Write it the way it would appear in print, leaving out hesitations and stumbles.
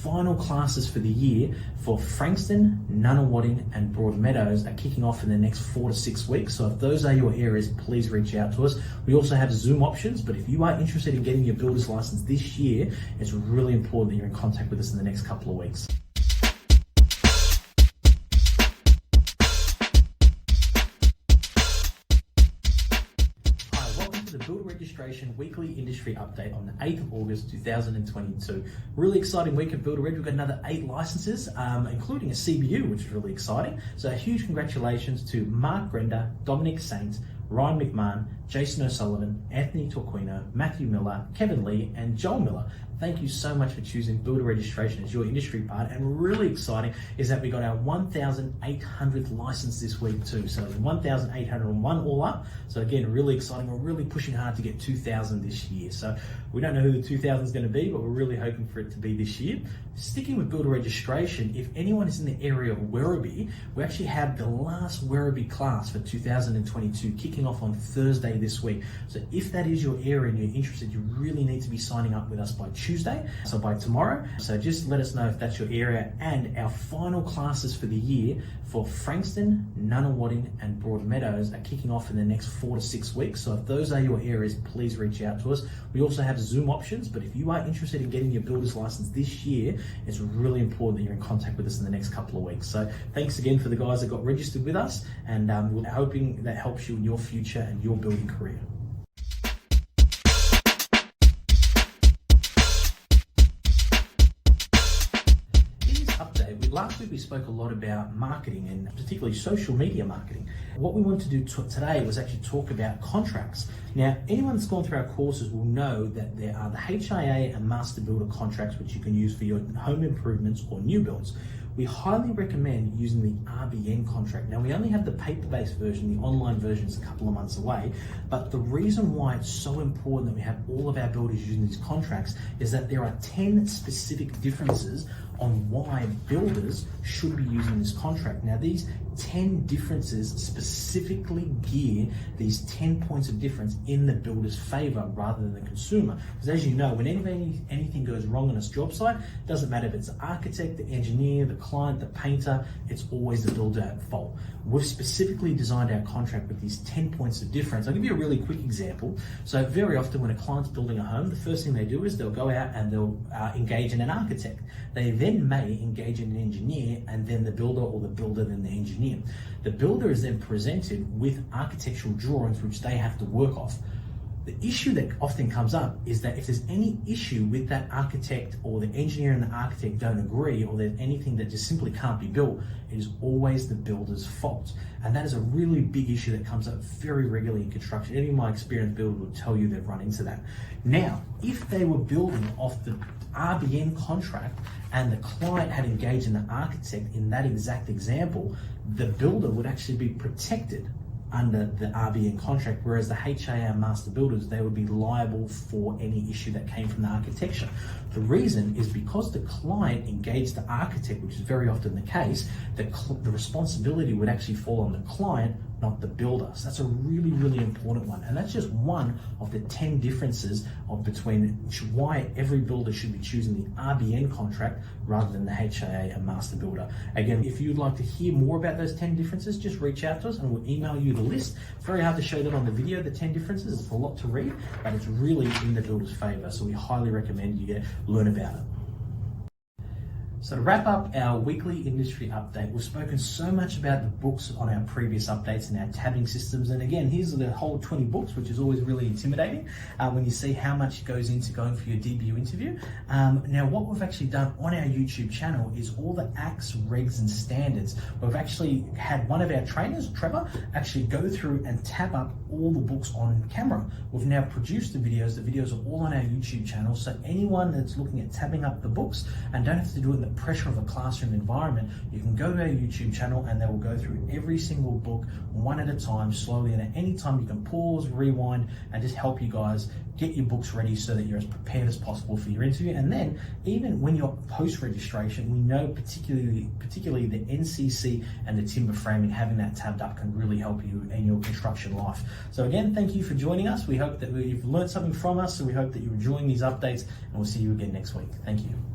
final classes for the year for Frankston, Nunawading and Broadmeadows are kicking off in the next 4 to 6 weeks. So if those are your areas, please reach out to us. We also have Zoom options, but if you are interested in getting your builder's license this year, it's really important that you're in contact with us in the next couple of weeks. The Builder Registration Weekly Industry Update on the 8th of August 2022. Really exciting week at Builder Reg. We've got another 8 licenses, including a CBU, which is really exciting. So a huge congratulations to Mark Grender, Dominic Saint, Ryan McMahon, Jason O'Sullivan, Anthony Torquino, Matthew Miller, Kevin Lee, and Joel Miller. Thank you so much for choosing Builder Registration as your industry part. And really exciting is that we got our 1,800th license this week too. So 1,801 all up. So again, really exciting. We're really pushing hard to get 2,000 this year. So we don't know who the 2,000 is going to be, but we're really hoping for it to be this year. Sticking with Builder Registration, if anyone is in the area of Werribee, we actually have the last Werribee class for 2022 kicking off on Thursday this week. So if that is your area and you're interested, you really need to be signing up with us by Tuesday, so by tomorrow. So just let us know if that's your area. And our final classes for the year for Frankston, Nunawading and Broadmeadows are kicking off in the next 4 to 6 weeks. So if those are your areas, please reach out to us. We also have Zoom options, but if you are interested in getting your builder's license this year, it's really important that you're in contact with us in the next couple of weeks. So thanks again for the guys that got registered with us, and we're hoping that helps you in your future and your building career. Last week we spoke a lot about marketing and particularly social media marketing. What we want to do today was actually talk about contracts. Now, anyone that's gone through our courses will know that there are the HIA and Master Builder contracts which you can use for your home improvements or new builds. We highly recommend using the RBN contract. Now, we only have the paper-based version, the online version is a couple of months away, but the reason why it's so important that we have all of our builders using these contracts is that there are 10 specific differences on why builders should be using this contract. Now, these 10 differences specifically gear these 10 points of difference in the builder's favor rather than the consumer. Because as you know, whenever anything goes wrong on a job site, it doesn't matter if it's the architect, the engineer, the client, the painter, it's always the builder at fault. We've specifically designed our contract with these 10 points of difference. I'll give you a really quick example. So very often when a client's building a home, the first thing they do is they'll go out and they'll engage in an architect. They then may engage in an engineer, and then the builder, or the builder then the engineer. The builder is then presented with architectural drawings which they have to work off. The issue that often comes up is that if there's any issue with that architect, or the engineer and the architect don't agree, or there's anything that just simply can't be built, it is always the builder's fault. And that is a really big issue that comes up very regularly in construction. Any of my experienced builders will tell you they've run into that. Now, if they were building off the RBN contract and the client had engaged in the architect in that exact example, the builder would actually be protected under the RBN contract, whereas the HIA Master Builders, they would be liable for any issue that came from the architecture. The reason is because the client engaged the architect, which is very often the case, the responsibility would actually fall on the client, not the builder. So that's a really, really important one. And that's just one of the 10 differences between why every builder should be choosing the RBN contract rather than the HIA and Master Builder. Again, if you'd like to hear more about those 10 differences, just reach out to us and we'll email you the list. It's very hard to show that on the video, the 10 differences. It's a lot to read, but it's really in the builder's favor. So we highly recommend you learn about it. So to wrap up our weekly industry update, we've spoken so much about the books on our previous updates and our tabbing systems. And again, here's the whole 20 books, which is always really intimidating when you see how much goes into going for your DBU interview. Now, what we've actually done on our YouTube channel is all the acts, regs, and standards. We've actually had one of our trainers, Trevor, actually go through and tab up all the books on camera. We've now produced the videos. The videos are all on our YouTube channel. So anyone that's looking at tabbing up the books and don't have to do it in the pressure of a classroom environment, you can go to our YouTube channel and they will go through every single book one at a time, slowly, and at any time you can pause, rewind, and just help you guys get your books ready so that you're as prepared as possible for your interview. And then even when you're post-registration, we know particularly the NCC and the timber framing, having that tabbed up can really help you in your construction life. So again, thank you for joining us. We hope that you've learned something from us, so we hope that you're enjoying these updates, and we'll see you again next week. Thank you.